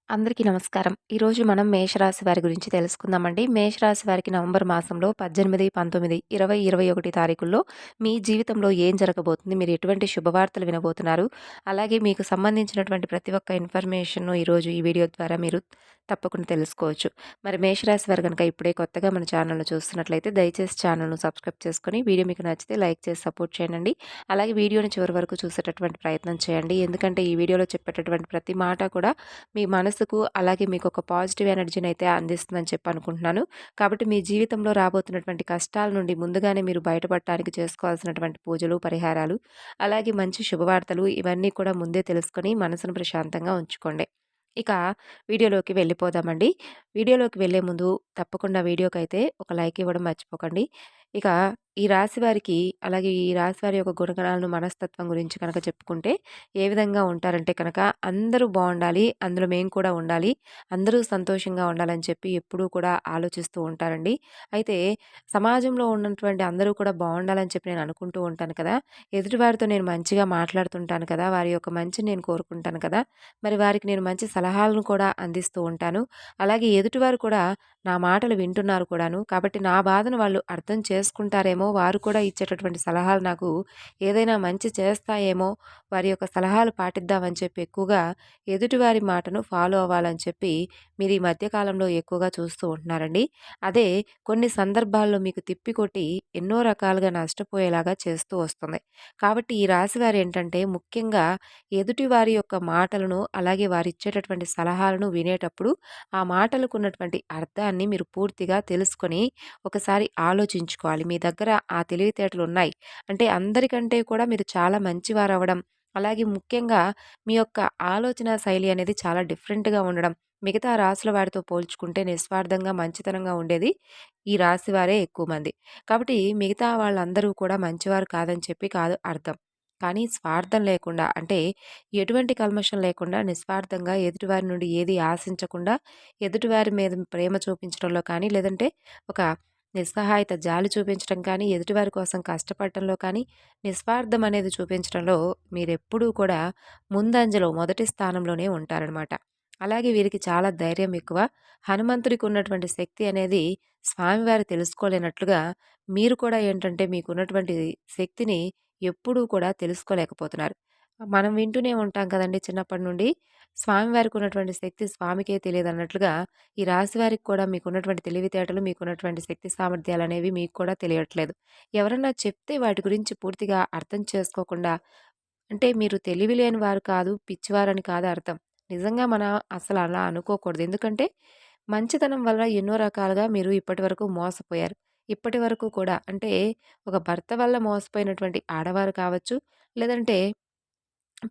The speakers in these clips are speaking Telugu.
అందరికీ నమస్కారం. ఈరోజు మనం మేషరాశి వారి గురించి తెలుసుకుందామండి. మేషరాశి వారికి నవంబర్ మాసంలో 18, 19, 20, 21 తారీఖుల్లో మీ జీవితంలో ఏం జరగబోతుంది? మీరు ఎటువంటి శుభవార్తలు వినబోతున్నారు? అలాగే మీకు సంబంధించినటువంటి ప్రతి ఒక్క ఇన్ఫర్మేషన్‌ను ఈరోజు ఈ వీడియో ద్వారా మీరు తప్పకుండా తెలుసుకోవచ్చు. మరి మేషరాశి వారు గనుక ఇప్పుడే కొత్తగా మన ఛానెల్‌ను చూస్తున్నట్లయితే దయచేసి ఛానెల్‌ను సబ్స్క్రైబ్ చేసుకొని వీడియో మీకు నచ్చితే లైక్ చేసి సపోర్ట్ చేయండి. అలాగే వీడియోని చివరి వరకు చూసేటటువంటి ప్రయత్నం చేయండి. ఎందుకంటే ఈ వీడియోలో చెప్పేటటువంటి ప్రతి మాట కూడా మీ మనసుకు అలాగే మీకొక పాజిటివ్ ఎనర్జీనైతే అందిస్తుందని చెప్పి అనుకుంటున్నాను. కాబట్టి మీ జీవితంలో రాబోతున్నటువంటి కష్టాల నుండి ముందుగానే మీరు బయటపడటానికి చేసుకోవాల్సినటువంటి పూజలు, పరిహారాలు, అలాగే మంచి శుభవార్తలు ఇవన్నీ కూడా ముందే తెలుసుకొని మనసును ప్రశాంతంగా ఉంచుకోండి. ఇక వీడియోలోకి వెళ్ళిపోదామండి. వీడియోలోకి వెళ్ళే ముందు తప్పకుండా వీడియోకైతే ఒక లైక్ ఇవ్వడం మర్చిపోకండి. ఇక ఈ రాశి వారికి అలాగే ఈ రాశి వారి యొక్క గుణగణాలను, మనస్తత్వం గురించి కనుక చెప్పుకుంటే ఏ విధంగా ఉంటారంటే కనుక అందరూ బావుండాలి, అందులో మేము కూడా ఉండాలి, అందరూ సంతోషంగా ఉండాలని చెప్పి ఎప్పుడూ కూడా ఆలోచిస్తూ ఉంటారండి. అయితే సమాజంలో ఉన్నటువంటి అందరూ కూడా బావుండాలని చెప్పి నేను అనుకుంటూ ఉంటాను కదా! ఎదుటివారితో నేను మంచిగా మాట్లాడుతుంటాను కదా! వారి యొక్క మంచిని నేను కోరుకుంటాను కదా! మరి వారికి నేను మంచి సలహాలను కూడా అందిస్తూ ఉంటాను. అలాగే ఎదుటివారు కూడా నా మాటలు వింటున్నారు కూడాను. కాబట్టి నా బాధను వాళ్ళు అర్థం చేసుకుంటారేమో, వారు కూడా ఇచ్చేటటువంటి సలహాలు నాకు ఏదైనా మంచి చేస్తాయేమో, వారి యొక్క సలహాలు పాటిద్దామని చెప్పి ఎక్కువగా ఎదుటివారి మాటను ఫాలో అవ్వాలని చెప్పి మీరు ఈ మధ్య కాలంలో ఎక్కువగా చూస్తూ ఉంటున్నారండి. అదే కొన్ని సందర్భాల్లో మీకు తిప్పికొట్టి ఎన్నో రకాలుగా నష్టపోయేలాగా చేస్తూ వస్తుంది. కాబట్టి ఈ రాశివారు ఏంటంటే ముఖ్యంగా ఎదుటివారి యొక్క మాటలను, అలాగే వారిచ్చేటటువంటి సలహాలను వినేటప్పుడు, ఆ మాటలకున్నటువంటి అర్థాన్ని మీరు పూర్తిగా తెలుసుకొని, ఒకసారి ఆలోచించుకోవాలి. మీ దగ్గర ఆ తెలివితేటలున్నాయి. అంటే అందరికంటే కూడా మీరు చాలా మంచివారవ్వడం, అలాగే ముఖ్యంగా మీ యొక్క ఆలోచన శైలి అనేది చాలా డిఫరెంట్‌గా ఉండడం, మిగతా రాశుల వారితో పోల్చుకుంటే నిస్వార్థంగా, మంచితనంగా ఉండేది ఈ రాశి వారే ఎక్కువ మంది. కాబట్టి మిగతా వాళ్ళందరూ కూడా మంచివారు కాదని చెప్పి కాదు అర్థం. కానీ స్వార్థం లేకుండా అంటే ఎటువంటి కల్మషం లేకుండా నిస్వార్థంగా ఎదుటివారి నుండి ఏది ఆశించకుండా ఎదుటివారి మీద ప్రేమ చూపించడంలో కానీ లేదంటే ఒక నిస్సహాయత జాలి చూపించడం కానీ ఎదుటివారి కోసం కష్టపడటంలో కానీ నిస్వార్థం అనేది చూపించడంలో మీరెప్పుడూ కూడా ముందంజలో మొదటి స్థానంలోనే ఉంటారనమాట. అలాగే వీరికి చాలా ధైర్యం ఎక్కువ. హనుమంతుడికి ఉన్నటువంటి శక్తి అనేది స్వామివారు తెలుసుకోలేనట్లుగా మీరు కూడా ఏంటంటే మీకున్నటువంటి శక్తిని ఎప్పుడూ కూడా తెలుసుకోలేకపోతున్నారు. మనం వింటూనే ఉంటాం కదండీ చిన్నప్పటి నుండి. స్వామివారికి ఉన్నటువంటి శక్తి స్వామికే తెలియదన్నట్లుగా, ఈ రాశి వారికి కూడా మీకున్నటువంటి తెలివితేటలు, మీకున్నటువంటి శక్తి సామర్థ్యాలనేవి మీకు కూడా తెలియట్లేదు. ఎవరన్నా చెప్తే వాటి గురించి పూర్తిగా అర్థం చేసుకోకుండా అంటే మీరు తెలివి లేని వారు కాదు, పిచ్చివారని కాదు అర్థం. నిజంగా మనం అసలు అలా అనుకోకూడదు. ఎందుకంటే మంచితనం వల్ల ఎన్నో రకాలుగా మీరు ఇప్పటివరకు మోసపోయారు. ఇప్పటివరకు కూడా అంటే ఒక భర్త వల్ల మోసపోయినటువంటి ఆడవారు కావచ్చు, లేదంటే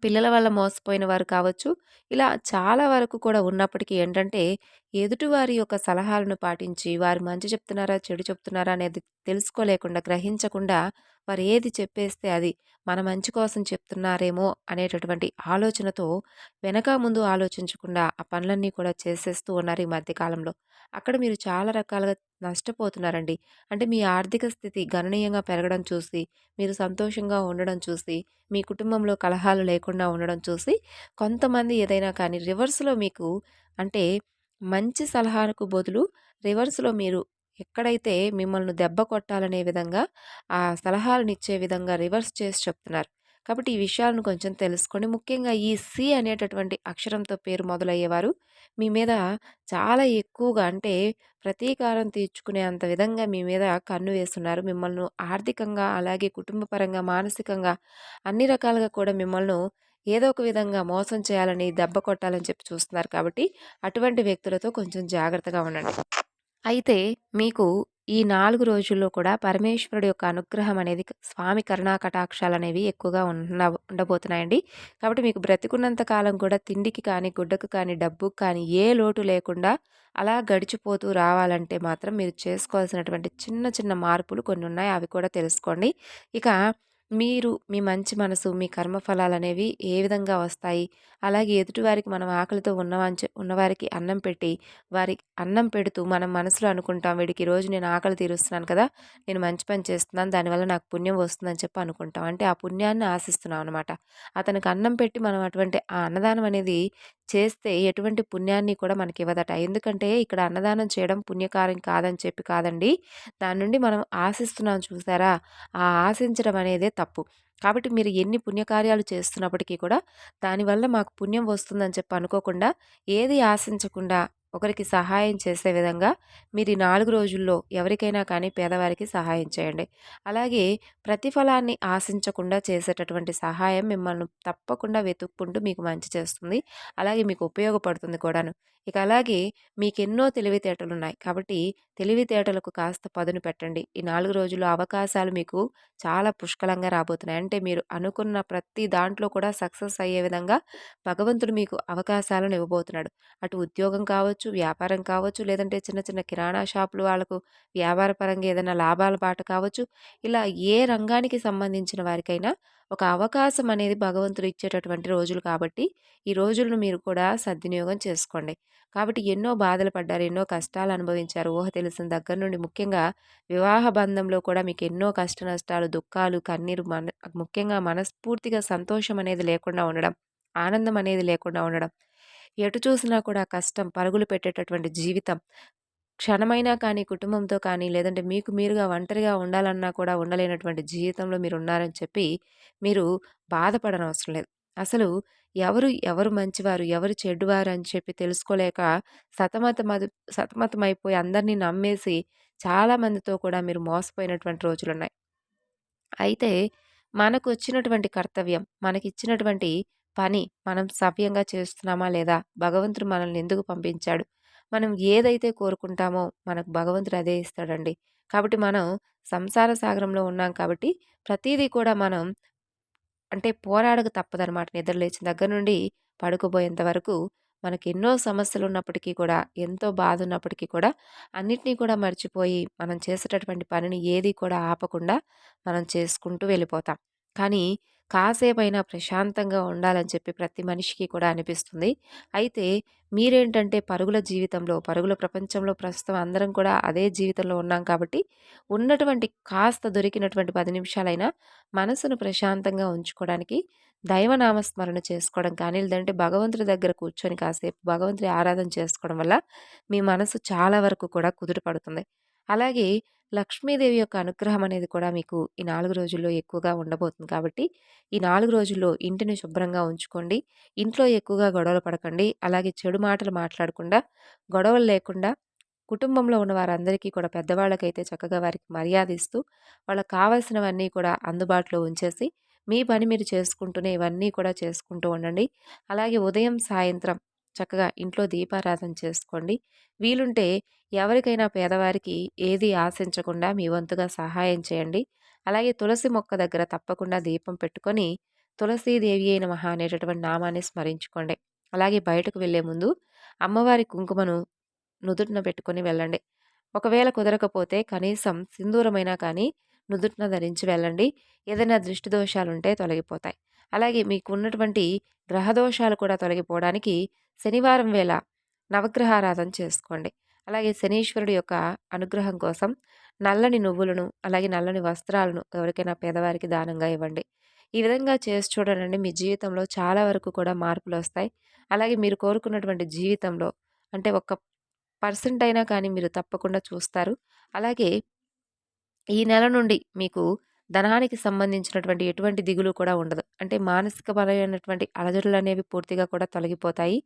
పిల్లల వల్ల మోసపోయిన వారు కావచ్చు. ఇలా చాలా వరకు కూడా ఉన్నప్పటికీ ఏంటంటే, ఎదుటివారి యొక్క సలహాలను పాటించి, వారు మంచి చెప్తున్నారా, చెడు చెప్తున్నారా అనేది తెలుసుకోలేకుండా, గ్రహించకుండా వారు ఏది చెప్పేస్తే అది మన మంచి కోసం చెప్తున్నారేమో అనేటటువంటి ఆలోచనతో వెనక ముందు ఆలోచించకుండా ఆ పనులన్నీ కూడా చేసేస్తూ ఉన్నారు ఈ మధ్య కాలంలో. అక్కడ మీరు చాలా రకాలుగా నష్టపోతున్నారండి. అంటే మీ ఆర్థిక స్థితి గణనీయంగా పెరగడం చూసి, మీరు సంతోషంగా ఉండడం చూసి మీ కుటుంబంలో కలహాలు లేకుండా ఉండడం చూసి, కొంతమంది ఏదైనా కానీ రివర్స్‌లో మీకు అంటే మంచి సలహాలకు బదులు రివర్స్‌లో మీరు ఎక్కడైతే మిమ్మల్ని దెబ్బ కొట్టాలనే విధంగా ఆ సలహాలనిచ్చే విధంగా రివర్స్ చేసి చెప్తున్నారు. కాబట్టి ఈ విషయాలను కొంచెం తెలుసుకోండి. ముఖ్యంగా ఈ సి అనేటటువంటి అక్షరంతో పేరు మొదలయ్యేవారు మీ మీద చాలా ఎక్కువగా అంటే ప్రతీకారం తీర్చుకునే అంత విధంగా మీ మీద కన్ను వేస్తున్నారు. మిమ్మల్ని ఆర్థికంగా, అలాగే కుటుంబపరంగా, మానసికంగా అన్ని రకాలుగా కూడా మిమ్మల్ని ఏదో ఒక విధంగా మోసం చేయాలని, దెబ్బ కొట్టాలని చెప్పి చూస్తున్నారు కాబట్టి, అటువంటి వ్యక్తులతో కొంచెం జాగ్రత్తగా ఉండండి. అయితే మీకు ఈ 4 రోజుల్లో కూడా పరమేశ్వరుడు యొక్క అనుగ్రహం అనేది స్వామి కరుణా కటాక్షాలనేవి ఎక్కువగా ఉండబోతున్నాయండి. కాబట్టి మీకు బ్రతికున్నంత కాలం కూడా తిండికి కానీ, గుడ్డకు కానీ, డబ్బుకి కానీ ఏ లోటు లేకుండా అలా గడిచిపోతూ రావాలంటే మాత్రం మీరు చేసుకోవాల్సినటువంటి చిన్న చిన్న మార్పులు కొన్ని ఉన్నాయి. అవి కూడా తెలుసుకోండి. ఇక మీరు మీ మంచి మనసు, మీ కర్మఫలాలనేవి ఏ విధంగా వస్తాయి? అలాగే ఎదుటివారికి మనం ఆకలితో ఉన్నవారికి అన్నం పెట్టి వారికి అన్నం పెడుతూ మనం మనసులో అనుకుంటాం వీడికి ఈరోజు నేను ఆకలి తీరుస్తున్నాను కదా! నేను మంచి పని చేస్తున్నాను. దానివల్ల నాకు పుణ్యం వస్తుందని చెప్పి అనుకుంటాం. అంటే ఆ పుణ్యాన్ని ఆశిస్తున్నాం అనమాట. అతనికి అన్నం పెట్టి మనం అటువంటి ఆ అన్నదానం అనేది చేస్తే ఎటువంటి పుణ్యాన్ని కూడా మనకివ్వదట. ఎందుకంటే ఇక్కడ అన్నదానం చేయడం పుణ్యకార్యం కాదని చెప్పి కాదండి. దాని నుండి మనం ఆశిస్తున్నాం చూసారా? ఆ ఆశించడం అనేదే తప్పు. కాబట్టి మీరు ఎన్ని పుణ్యకార్యాలు చేస్తున్నప్పటికీ కూడా దానివల్ల మాకు పుణ్యం వస్తుందని చెప్పి అనుకోకుండా, ఏది ఆశించకుండా ఒకరికి సహాయం చేసే విధంగా మీరు ఈ 4 రోజుల్లో ఎవరికైనా కానీ పేదవారికి సహాయం చేయండి. అలాగే ప్రతిఫలాన్ని ఆశించకుండా చేసేటటువంటి సహాయం మిమ్మల్ని తప్పకుండా వెతుక్కుంటూ మీకు మంచి చేస్తుంది. అలాగే మీకు ఉపయోగపడుతుంది కూడాను. ఇక అలాగే మీకెన్నో తెలివితేటలున్నాయి. కాబట్టి తెలివితేటలకు కాస్త పదును పెట్టండి. ఈ 4 రోజులు అవకాశాలు మీకు చాలా పుష్కలంగా రాబోతున్నాయి. అంటే మీరు అనుకున్న ప్రతి దాంట్లో కూడా సక్సెస్ అయ్యే విధంగా భగవంతుడు మీకు అవకాశాలను ఇవ్వబోతున్నాడు. అటు ఉద్యోగం కావచ్చు, వ్యాపారం కావచ్చు, లేదంటే చిన్న చిన్న కిరాణా షాపులు వాళ్ళకు వ్యాపార పరంగా ఏదైనా లాభాల బాట కావచ్చు. ఇలా ఏ రంగానికి సంబంధించిన వారికైనా ఒక అవకాశం అనేది భగవంతుడు ఇచ్చేటటువంటి రోజులు కాబట్టి, ఈ రోజులను మీరు కూడా సద్వినియోగం చేసుకోండి. కాబట్టి ఎన్నో బాధలు పడ్డారు, ఎన్నో కష్టాలు అనుభవించారు. ఊహ తెలిసిన దగ్గర నుండి ముఖ్యంగా వివాహ బంధంలో కూడా మీకు ఎన్నో కష్ట నష్టాలు, దుఃఖాలు, కన్నీరు ముఖ్యంగా మనస్ఫూర్తిగా సంతోషం అనేది లేకుండా ఉండడం, ఆనందం అనేది లేకుండా ఉండడం. ఎటు చూసినా కూడా కష్టం, పరుగులు పెట్టేటటువంటి జీవితం. క్షణమైనా కానీ కుటుంబంతో కానీ, లేదంటే మీకు మీరుగా ఒంటరిగా ఉండాలన్నా కూడా ఉండలేనటువంటి జీవితంలో మీరున్నారని చెప్పి, మీరు బాధపడనవసరం లేదు. అసలు ఎవరు మంచివారు, ఎవరు చెడ్డువారు అని చెప్పి తెలుసుకోలేక సతమతమది సతమతమైపోయి అందరిని నమ్మేసి చాలా మందితో కూడా మీరు మోసపోయినటువంటి రోజులున్నాయి. అయితే మనకొచ్చినటువంటి కర్తవ్యం, మనకిచ్చినటువంటి పని మనం సవ్యంగా చేస్తున్నామా లేదా? భగవంతుడు మనల్ని ఎందుకు పంపించాడు? మనం ఏదైతే కోరుకుంటామో మనకు భగవంతుడు అదే ఇస్తాడండి. కాబట్టి మనం సంసార సాగరంలో ఉన్నాం కాబట్టి ప్రతీదీ కూడా మనం అంటే పోరాడక తప్పదనమాట. నిద్ర లేచిన దగ్గర నుండి పడుకోబోయేంత వరకు మనకెన్నో సమస్యలున్నప్పటికీ కూడా, ఎంతో బాధున్నప్పటికీ కూడా, అన్నిటిని కూడా మర్చిపోయి మనం చేసేటటువంటి పనిని ఏది కూడా ఆపకుండా మనం చేసుకుంటూ వెళ్ళిపోతాం. కానీ కాసేపైనా ప్రశాంతంగా ఉండాలని చెప్పి ప్రతి మనిషికి కూడా అనిపిస్తుంది. అయితే మీరేంటంటే పరుగుల జీవితంలో, పరుగుల ప్రపంచంలో ప్రస్తుతం అందరం కూడా అదే జీవితంలో ఉన్నాం కాబట్టి, ఉన్నటువంటి కాస్త దొరికినటువంటి 10 నిమిషాలైనా మనసును ప్రశాంతంగా ఉంచుకోవడానికి దైవనామస్మరణ చేసుకోవడం కానీ, లేదంటే భగవంతుడి దగ్గర కూర్చొని కాసేపు భగవంతుడి ఆరాధన చేసుకోవడం వల్ల మీ మనసు చాలా వరకు కూడా కుదుట పడుతుంది. అలాగే లక్ష్మీదేవి యొక్క అనుగ్రహం అనేది కూడా మీకు ఈ 4 రోజుల్లో ఎక్కువగా ఉండబోతుంది కాబట్టి, ఈ 4 రోజుల్లో ఇంటిని శుభ్రంగా ఉంచుకోండి. ఇంట్లో ఎక్కువగా గొడవలు పడకండి. అలాగే చెడు మాటలు మాట్లాడకుండా, గొడవలు లేకుండా కుటుంబంలో ఉన్న వారందరికీ కూడా పెద్దవాళ్ళకైతే చక్కగా వారికి మర్యాద ఇస్తూ, వాళ్ళకి కావాల్సినవన్నీ కూడా అందుబాటులో ఉంచేసి, మీ పని మీరు చేసుకుంటూనే ఇవన్నీ కూడా చేసుకుంటూ ఉండండి. అలాగే ఉదయం, సాయంత్రం చక్కగా ఇంట్లో దీపారాధన చేసుకోండి. వీలుంటే ఎవరికైనా పేదవారికి ఏది ఆశించకుండా మీ వంతుగా సహాయం చేయండి. అలాగే తులసి మొక్క దగ్గర తప్పకుండా దీపం పెట్టుకొని, తులసీదేవి అయిన నమః అనేటటువంటి నామాన్ని స్మరించుకోండి. అలాగే బయటకు వెళ్ళే ముందు అమ్మవారి కుంకుమను నుదుటిన పెట్టుకొని వెళ్ళండి. ఒకవేళ కుదరకపోతే కనీసం సింధూరమైనా కానీ నుదుటిన ధరించి వెళ్ళండి. ఏదైనా దృష్టి దోషాలుంటే తొలగిపోతాయి. అలాగే మీకున్నటువంటి గ్రహ దోషాలు కూడా తొలగిపోవడానికి శనివారం వేళ నవగ్రహారాధన చేసుకోండి. అలాగే శనీశ్వరుడి యొక్క అనుగ్రహం కోసం నల్లని నువ్వులను, అలాగే నల్లని వస్త్రాలను ఎవరికైనా పేదవారికి దానంగా ఇవ్వండి. ఈ విధంగా చేసి చూడండి మీ జీవితంలో చాలా వరకు కూడా మార్పులొస్తాయి. అలాగే మీరు కోరుకున్నటువంటి జీవితంలో అంటే ఒక్క పర్సెంట్ అయినా కానీ మీరు తప్పకుండా చూస్తారు. అలాగే ఈ నెల నుండి మీకు ధనానికి సంబంధించినటువంటి ఎటువంటి దిగులు కూడా ఉండదు. అంటే మానసికపరమైనటువంటి అలజడులనేవి పూర్తిగా కూడా తొలగిపోతాయి.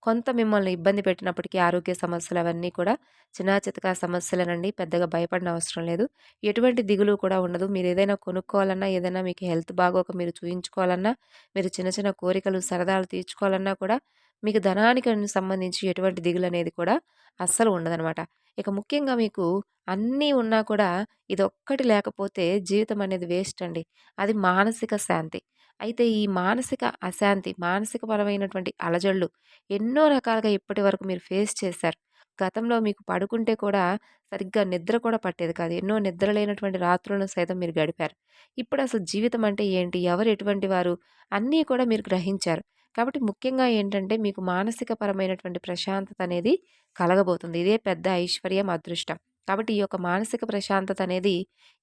కొంత మిమ్మల్ని ఇబ్బంది పెట్టినప్పటికీ ఆరోగ్య సమస్యలు అవన్నీ కూడా చిన్నా చితకా సమస్యలేనండి. పెద్దగా భయపడనవసరం అవసరం లేదు. ఎటువంటి దిగులు కూడా ఉండదు. మీరేదైనా కొనుక్కోవాలన్నా, ఏదైనా మీకు హెల్త్ బాగోక మీరు చూయించుకోవాలన్నా, మీరు చిన్న చిన్న కోరికలు, సరదాలు తీర్చుకోవాలన్నా కూడా మీకు ధనానికి సంబంధించి ఎటువంటి దిగులనేది కూడా అస్సలు ఉండదనమాట. ఇక ముఖ్యంగా మీకు అన్నీ ఉన్నా కూడా ఇదొక్కటి లేకపోతే జీవితం అనేది వేస్ట్ అండి. అది మానసిక శాంతి. అయితే ఈ మానసిక అశాంతి, మానసికపరమైనటువంటి అలజడులు ఎన్నో రకాలుగా ఇప్పటివరకు మీరు ఫేస్ చేశారు. గతంలో మీకు పడుకుంటే కూడా సరిగ్గా నిద్ర కూడా పట్టేది కాదు. ఎన్నో నిద్ర లేనటువంటి రాత్రులను సైతం మీరు గడిపారు. ఇప్పుడసలు జీవితం అంటే ఏంటి? ఎవరు ఎటువంటి వారు? అన్నీ కూడా మీరు గ్రహించారు. కాబట్టి ముఖ్యంగా ఏంటంటే మీకు మానసిక పరమైనటువంటి ప్రశాంతత అనేది కలగబోతుంది. ఇదే పెద్ద ఐశ్వర్యం, అదృష్టం. కాబట్టి ఈ యొక్క మానసిక ప్రశాంతత అనేది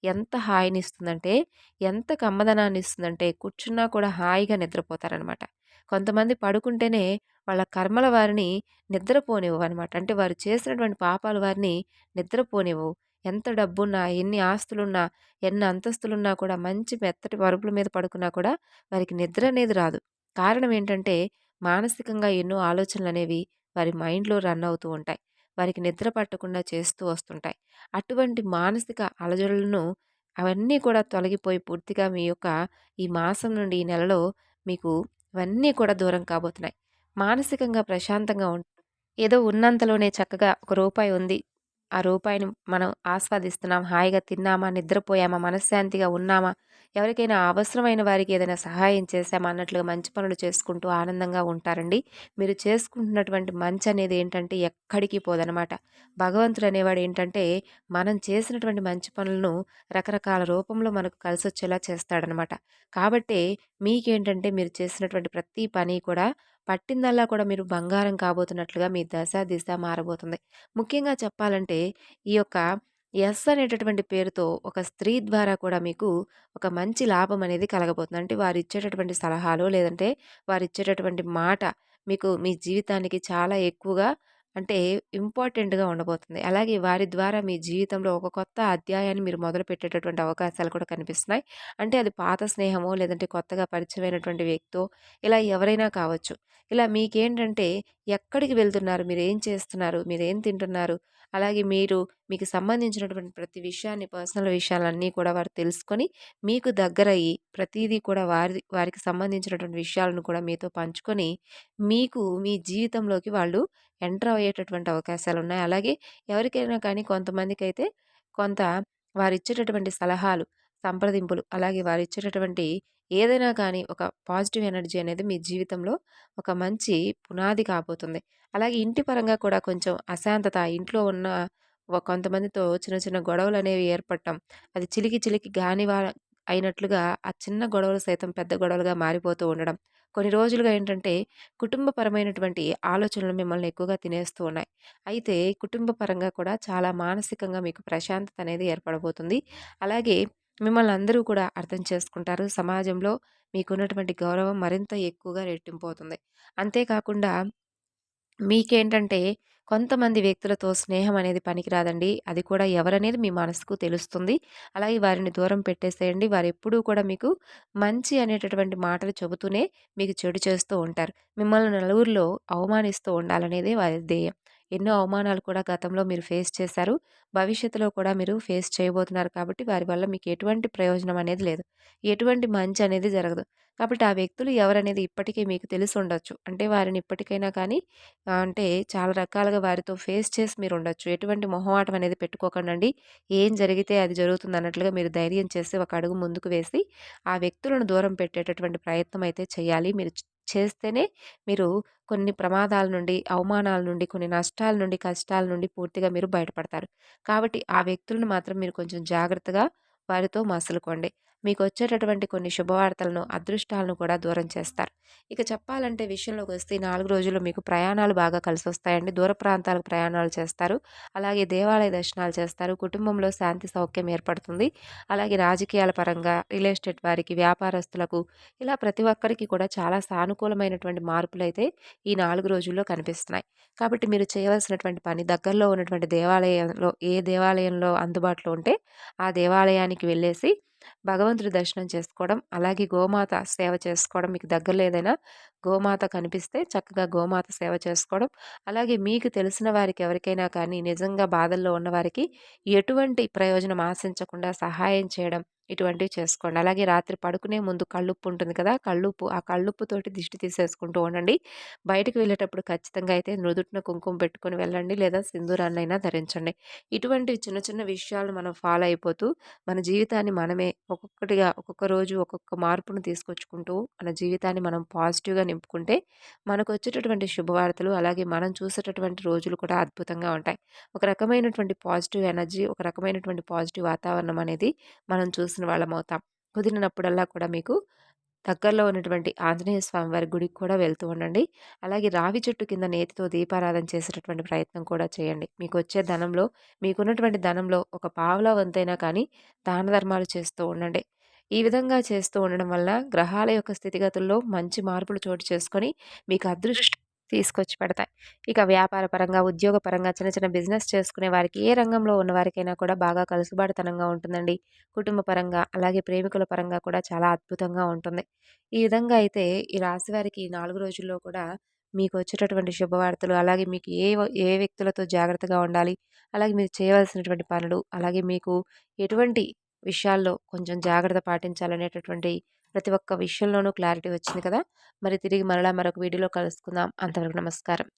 ఎంత హాయినిస్తుందంటే, ఎంత కమ్మదనాన్ని ఇస్తుందంటే, కూర్చున్నా కూడా హాయిగా నిద్రపోతారనమాట. కొంతమంది పడుకుంటేనే వాళ్ళ కర్మల వారిని నిద్రపోనివ్వవనమాట. అంటే వారు చేసినటువంటి పాపాలు వారిని నిద్రపోనివ్వవు. ఎంత డబ్బున్నా, ఎన్ని ఆస్తులున్నా, ఎన్ని అంతస్తులున్నా కూడా మంచి మెత్తటి పరుపుల మీద పడుకున్నా కూడా వారికి నిద్ర అనేది రాదు. కారణం ఏంటంటే మానసికంగా ఎన్నో ఆలోచనలనేవి వారి మైండ్‌లో రన్ అవుతూ ఉంటాయి. వారికి నిద్ర పట్టకుండా చేస్తూ వస్తుంటాయి. అటువంటి మానసిక అలజడులను అవన్నీ కూడా తొలగిపోయి పూర్తిగా మీ యొక్క ఈ మాసం నుండి ఈ నెలలో మీకు ఇవన్నీ కూడా దూరం కాబోతున్నాయి. మానసికంగా ప్రశాంతంగా ఏదో ఉన్నంతలోనే చక్కగా ఒక రూపాయి ఉంది. ఆ రూపాయిని మనం ఆస్వాదిస్తున్నాం. హాయిగా తిన్నామా, నిద్రపోయామా, మనశ్శాంతిగా ఉన్నామా, ఎవరికైనా అవసరమైన వారికి ఏదైనా సహాయం చేశామా అన్నట్లుగా మంచి పనులు చేసుకుంటూ ఆనందంగా ఉంటారండి. మీరు చేసుకుంటున్నటువంటి మంచనేది ఏంటంటే ఎక్కడికి పోదనమాట. భగవంతుడనేవాడు ఏంటంటే మనం చేసినటువంటి మంచి పనులను రకరకాల రూపంలో మనకు కలిసొచ్చేలా చేస్తాడనమాట. కాబట్టే మీకేంటంటే మీరు చేసినటువంటి ప్రతి పని కూడా పట్టిందల్లా కూడా మీరు బంగారం కాబోతున్నట్లుగా మీ దశ, దిశ మారబోతుంది. ముఖ్యంగా చెప్పాలంటే ఈ యొక్క యెస్ అనేటటువంటి పేరుతో ఒక స్త్రీ ద్వారా కూడా మీకు ఒక మంచి లాభం అనేది కలగబోతుంది. అంటే వారిచ్చేటటువంటి సలహాలు లేదంటే వారిచ్చేటటువంటి మాట మీకు మీ జీవితానికి చాలా ఎక్కువగా అంటే ఇంపార్టెంట్‌గా ఉండబోతుంది. అలాగే వారి ద్వారా మీ జీవితంలో ఒక కొత్త అధ్యాయాన్ని మీరు మొదలుపెట్టేటటువంటి అవకాశాలు కూడా కనిపిస్తున్నాయి. అంటే అది పాత స్నేహమో లేదంటే కొత్తగా పరిచయమైనటువంటి వ్యక్తో ఇలా ఎవరైనా కావచ్చు. ఇలా మీకేంటంటే ఎక్కడికి వెళ్తున్నారు? మీరేం చేస్తున్నారు? మీరేం తింటున్నారు? అలాగే మీకు సంబంధించినటువంటి ప్రతి విషయాన్ని పర్సనల్ విషయాలన్నీ కూడా వారు తెలుసుకొని, మీకు దగ్గరయ్యి ప్రతీదీ కూడా వారికి సంబంధించినటువంటి విషయాలను కూడా మీతో పంచుకొని, మీకు మీ జీవితంలోకి వాళ్ళు ఎంటర్ అయ్యేటటువంటి అవకాశాలున్నాయి. అలాగే ఎవరికైనా కానీ కొంతమందికైతే కొంత వారిచ్చేటటువంటి సలహాలు, సంప్రదింపులు అలాగే వారిచ్చేటటువంటి ఏదైనా కానీ ఒక పాజిటివ్ ఎనర్జీ అనేది మీ జీవితంలో ఒక మంచి పునాది కాబోతుంది. అలాగే ఇంటి పరంగా కూడా కొంచెం అశాంతత ఇంట్లో ఉన్న కొంతమందితో చిన్న చిన్న గొడవలనేవి ఏర్పడటం. అది చిలికి చిలికి అయినట్లుగా ఆ చిన్న గొడవలు సైతం పెద్ద గొడవలుగా మారిపోతూ ఉండడం. కొన్ని రోజులుగా ఏంటంటే కుటుంబపరమైనటువంటి ఆలోచనలు మిమ్మల్ని ఎక్కువగా తినేస్తూ ఉన్నాయి. అయితే కుటుంబ పరంగా కూడా చాలా మానసికంగా మీకు ప్రశాంతత అనేది ఏర్పడబోతుంది. అలాగే మిమ్మల్ని అందరూ కూడా అర్థం చేసుకుంటారు. సమాజంలో మీకున్నటువంటి గౌరవం మరింత ఎక్కువగా రెట్టింపవుతుంది. అంతేకాకుండా మీకేంటంటే కొంతమంది వ్యక్తులతో స్నేహం అనేది పనికిరాదండి. అది కూడా ఎవరనేది మీ మనసుకు తెలుస్తుంది. అలాగే వారిని దూరం పెట్టేసేయండి. వారెప్పుడూ కూడా మీకు మంచి అనేటటువంటి మాటలు చెబుతూనే మీకు చెడు చేస్తూ ఉంటారు. మిమ్మల్ని నలుగురిలో అవమానిస్తూ ఉండాలనేదే వారి ధ్యేయం. ఎన్నో అవమానాలు కూడా గతంలో మీరు ఫేస్ చేశారు. భవిష్యత్తులో కూడా మీరు ఫేస్ చేయబోతున్నారు కాబట్టి వారి వల్ల మీకు ఎటువంటి ప్రయోజనం అనేది లేదు. ఎటువంటి మంచి అనేది జరగదు. కాబట్టి ఆ వ్యక్తులు ఎవరనేది ఇప్పటికే మీకు తెలిసుండొచ్చు. అంటే వారిని ఇప్పటికైనా కానీ అంటే చాలా రకాలుగా వారితో ఫేస్ చేసి మీరుండొచ్చు. ఎటువంటి మొహమాటం అనేది పెట్టుకోకండండి. ఏం జరిగితే అది జరుగుతుందన్నట్లుగా మీరు ధైర్యం చేసి ఒక అడుగు ముందుకు వేసి, ఆ వ్యక్తులను దూరం పెట్టేటటువంటి ప్రయత్నం అయితే చేయాలి. మీరు చేస్తేనే మీరు కొన్ని ప్రమాదాల నుండి, అవమానాల నుండి, కొన్ని నష్టాల నుండి, కష్టాల నుండి పూర్తిగా మీరు బయటపడతారు. కాబట్టి ఆ వ్యక్తులను మాత్రం మీరు కొంచెం జాగ్రత్తగా వారితో మసలుకోండి. మీకొచ్చేటటువంటి కొన్ని శుభవార్తలను, అదృష్టాలను కూడా దూరం చేస్తారు. ఇక చెప్పాలంటే విషయంలోకొస్తే ఈ 4 రోజుల్లో మీకు ప్రయాణాలు బాగా కలిసొస్తాయండి. దూర ప్రాంతాలకు ప్రయాణాలు చేస్తారు. అలాగే దేవాలయ దర్శనాలు చేస్తారు. కుటుంబంలో శాంతి సౌఖ్యం ఏర్పడుతుంది. అలాగే రాజకీయాల పరంగా, రియల్ ఎస్టేట్ వారికి, వ్యాపారస్తులకు ఇలా ప్రతి ఒక్కరికి కూడా చాలా సానుకూలమైనటువంటి మార్పులైతే ఈ 4 రోజుల్లో కనిపిస్తున్నాయి. కాబట్టి మీరు చేయవలసినటువంటి పని దగ్గరలో ఉన్నటువంటి దేవాలయంలో ఏ దేవాలయంలో అందుబాటులో ఉంటే ఆ దేవాలయానికి వెళ్ళేసి భగవంతుడి దర్శనం చేసుకోవడం, అలాగే గోమాత సేవ చేసుకోవడం మీకు దగ్గరలో ఏదైనా గోమాత కనిపిస్తే చక్కగా గోమాత సేవ చేసుకోవడం, అలాగే మీకు తెలిసిన వారికి ఎవరికైనా కానీ నిజంగా బాధల్లో ఉన్నవారికి ఎటువంటి ప్రయోజనం ఆశించకుండా సహాయం చేయడం ఇటువంటివి చేసుకోండి. అలాగే రాత్రి పడుకునే ముందు కల్లుప్పు ఉంటుంది కదా! ఆ కల్లుప్పుతోటి దిష్టి తీసేసుకుంటూ ఉండండి. బయటికి వెళ్ళేటప్పుడు ఖచ్చితంగా అయితే నుదుటిన కుంకుమ పెట్టుకొని వెళ్ళండి. లేదా సింధూరాన్నైనా ధరించండి. ఇటువంటి చిన్న చిన్న విషయాలను మనం ఫాలో అయిపోతూ మన జీవితాన్ని మనమే ఒక్కొక్కటిగా ఒక్కొక్క రోజు ఒక్కొక్క మార్పును తీసుకొచ్చుకుంటూ మన జీవితాన్ని మనం పాజిటివ్‌గా నింపుకుంటే మనకొచ్చేటటువంటి శుభవార్తలు అలాగే మనం చూసేటటువంటి రోజులు కూడా అద్భుతంగా ఉంటాయి. ఒక రకమైనటువంటి పాజిటివ్ ఎనర్జీ, ఒక రకమైనటువంటి పాజిటివ్ వాతావరణం అనేది మనం చూసిన వాళ్ళమవుతాం. కుదిరినప్పుడల్లా కూడా మీకు దగ్గరలో ఉన్నటువంటి ఆంజనేయ స్వామి వారి గుడికి కూడా వెళ్తూ ఉండండి. అలాగే రావి చెట్టు కింద నేతితో దీపారాధన చేసేటటువంటి ప్రయత్నం కూడా చేయండి. మీకొచ్చే ధనంలో మీకున్నటువంటి ధనంలో ఒక పావలా వంతైనా కానీ దాన ధర్మాలు చేస్తూ ఉండండి. ఈ విధంగా చేస్తూ ఉండడం వల్ల గ్రహాల యొక్క స్థితిగతుల్లో మంచి మార్పులు చోటు చేసుకొని మీకు తీసుకొచ్చి పెడతాయి. ఇక వ్యాపార పరంగా, ఉద్యోగ పరంగా చిన్న చిన్న బిజినెస్ చేసుకునే వారికి, ఏ రంగంలో ఉన్నవారికైనా కూడా బాగా కలుసుబాటుతనంగా ఉంటుందండి. కుటుంబ పరంగా, అలాగే ప్రేమికుల పరంగా కూడా చాలా అద్భుతంగా ఉంటుంది. ఈ విధంగా అయితే ఈ రాశి వారికి ఈ 4 రోజుల్లో కూడా మీకు వచ్చేటటువంటి శుభవార్తలు, అలాగే మీకు ఏ వ్యక్తులతో జాగ్రత్తగా ఉండాలి, అలాగే మీరు చేయవలసినటువంటి పనులు, అలాగే మీకు ఎటువంటి విషయాల్లో కొంచెం జాగ్రత్త పాటించాలనేటటువంటి ప్రతి ఒక్క విషయంలోనూ క్లారిటీ వచ్చింది కదా! మరి తిరిగి మరలా మరొక వీడియోలో కలుసుకుందాం. అంతవరకు నమస్కారం.